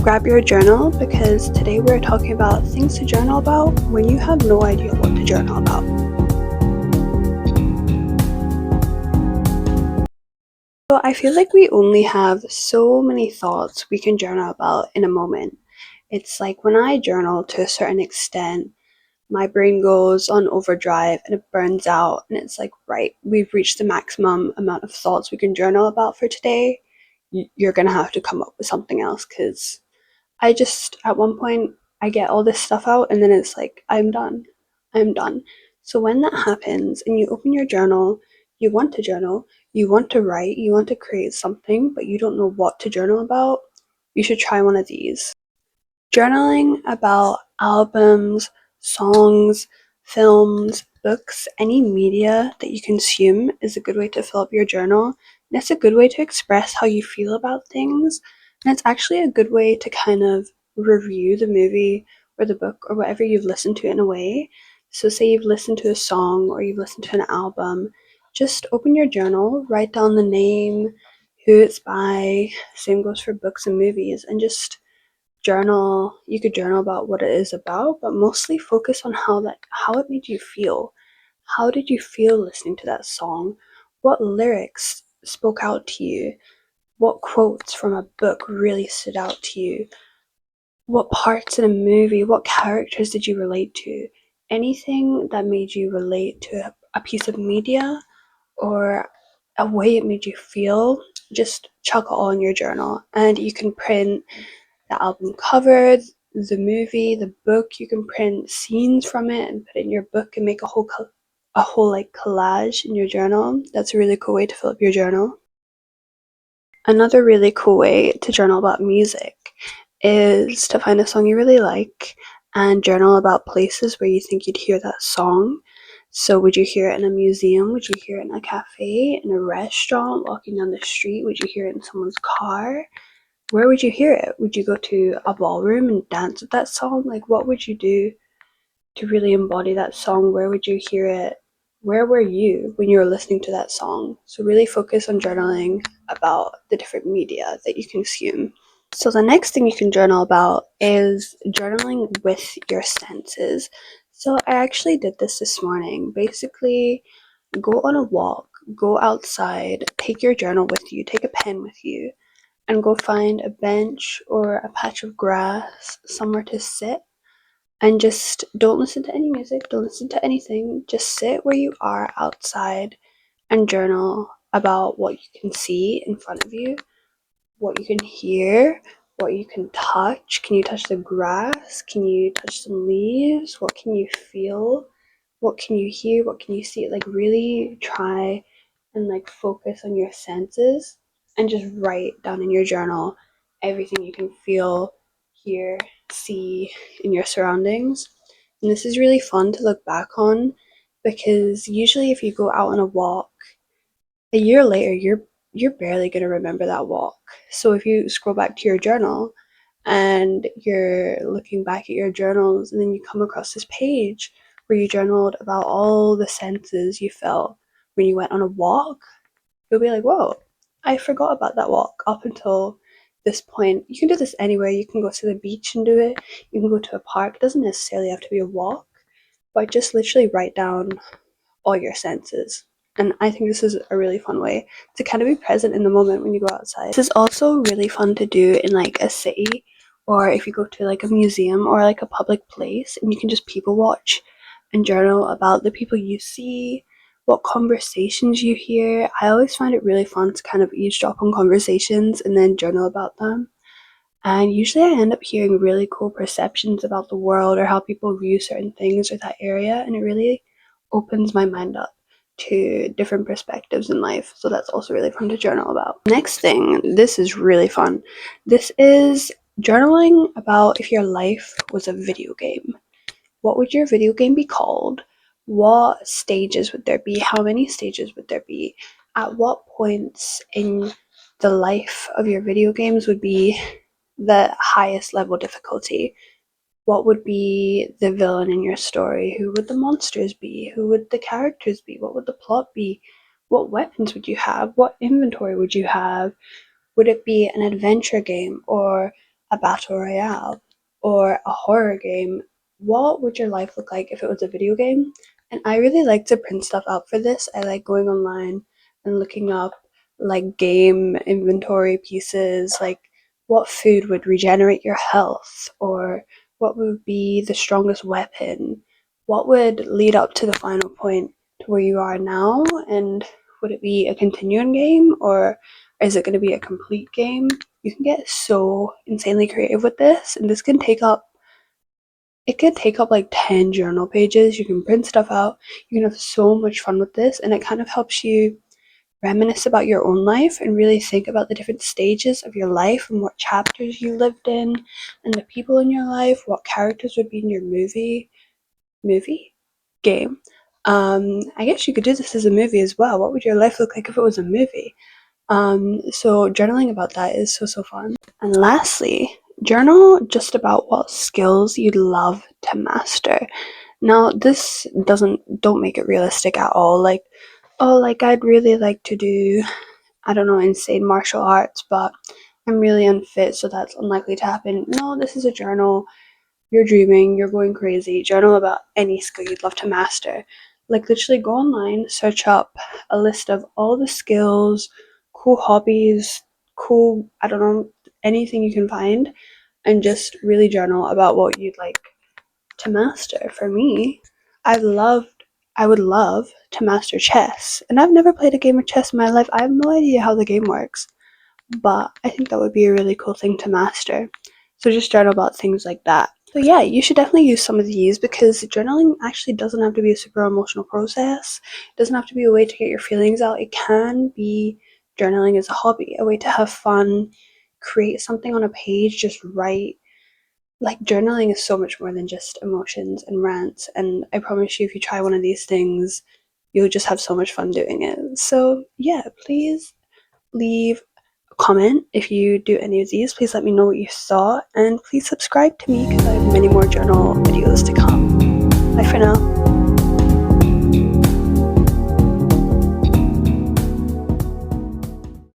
grab your journal because today we're talking about things to journal about when you have no idea what to journal about. So I feel like we only have so many thoughts we can journal about in a moment. It's like when I journal to a certain extent, my brain goes on overdrive and it burns out, and it's like, right, we've reached the maximum amount of thoughts we can journal about for today. You're gonna have to come up with something else because I just, at one point, I get all this stuff out and then it's like, I'm done. I'm done. So when that happens and you open your journal, you want to journal, you want to write, you want to create something, but you don't know what to journal about, you should try one of these. Journaling about albums, songs, films, books, any media that you consume is a good way to fill up your journal. And it's a good way to express how you feel about things. And it's actually a good way to kind of review the movie or the book or whatever you've listened to in a way. So, say you've listened to a song or you've listened to an album, just open your journal, write down the name, who it's by. Same goes for books and movies, and just journal. You could journal about what it is about, but mostly focus on how it made you feel. How did you feel listening to that song? What lyrics spoke out to you? What quotes from a book really stood out to you? What parts in a movie, what characters did you relate to? Anything that made you relate to a piece of media or a way it made you feel, just chuck it all in your journal. And you can print the album cover, the movie, the book. You can print scenes from it and put it in your book and make a whole like collage in your journal. That's a really cool way to fill up your journal. Another really cool way to journal about music is to find a song you really like and journal about places where you think you'd hear that song. So, would you hear it in a museum? Would you hear it in a cafe, in a restaurant, walking down the street? Would you hear it in someone's car? Where would you hear it? Would you go to a ballroom and dance with that song? Like, what would you do to really embody that song? Where would you hear it? Where were you when you were listening to that song? So, really focus on journaling about the different media that you consume. So, the next thing you can journal about is journaling with your senses. So, I actually did this morning. Basically, go on a walk, go outside, take your journal with you, take a pen with you, and go find a bench or a patch of grass, somewhere to sit, and just don't listen to any music, don't listen to anything. Just sit where you are outside and journal about what you can see in front of you, what you can hear, what you can touch. Can you touch the grass? Can you touch some leaves? What can you feel? What can you hear? What can you see? Like, really try and like focus on your senses and just write down in your journal everything you can feel, hear, see in your surroundings. And this is really fun to look back on because usually if you go out on a walk a year later, you're barely going to remember that walk. So if you scroll back to your journal and you're looking back at your journals and then you come across this page where you journaled about all the senses you felt when you went on a walk, you'll be like, whoa, I forgot about that walk up until this point. You can do this anywhere. You can go to the beach and do it. You can go to a park. It doesn't necessarily have to be a walk, but just literally write down all your senses. And I think this is a really fun way to kind of be present in the moment when you go outside. This is also really fun to do in like a city, or if you go to like a museum or like a public place and you can just people watch and journal about the people you see, what conversations you hear. I always find it really fun to kind of eavesdrop on conversations and then journal about them. And usually I end up hearing really cool perceptions about the world or how people view certain things or that area, and it really opens my mind up to different perspectives in life. So that's also really fun to journal about. Next thing, this is really fun. This is journaling about if your life was a video game. What would your video game be called? What stages would there be? How many stages would there be? At what points in the life of your video games would be the highest level difficulty? What would be the villain in your story? Who would the monsters be? Who would the characters be? What would the plot be? What weapons would you have? What inventory would you have? Would it be an adventure game or a battle royale or a horror game, what would your life look like if it was a video game? And I really like to print stuff out for this. I like going online and looking up like game inventory pieces, like what food would regenerate your health, or what would be the strongest weapon, what would lead up to the final point to where you are now, and would it be a continuing game or is it going to be a complete game? You can get so insanely creative with this, and this can take up it could take up like 10 journal pages. You can print stuff out. You can have so much fun with this, and it kind of helps you reminisce about your own life and really think about the different stages of your life and what chapters you lived in and the people in your life, what characters would be in your movie game. I guess you could do this as a movie as well. What would your life look like if it was a movie? So journaling about that is so fun. And lastly, journal just about what skills you'd love to master. Now, this don't make it realistic at all. Like, oh, like I'd really like to do, I don't know, insane martial arts, but I'm really unfit, so that's unlikely to happen. No, this is a journal. You're dreaming, you're going crazy. Journal about any skill you'd love to master. Like, literally go online, search up a list of all the skills, cool hobbies, cool, I don't know, anything you can find, and just really journal about what you'd like to master. For me, I would love to master chess. And I've never played a game of chess in my life. I have no idea how the game works, but I think that would be a really cool thing to master. So just journal about things like that. So yeah, you should definitely use some of these because journaling actually doesn't have to be a super emotional process. It doesn't have to be a way to get your feelings out. It can be journaling as a hobby, a way to have fun, create something on a page, just write. Like journaling is so much more than just emotions and rants, and I promise you if you try one of these things, you'll just have so much fun doing it. So yeah, please leave comment if you do any of these. Please let me know what you thought, and please subscribe to me because I have many more journal videos to come. Bye for now.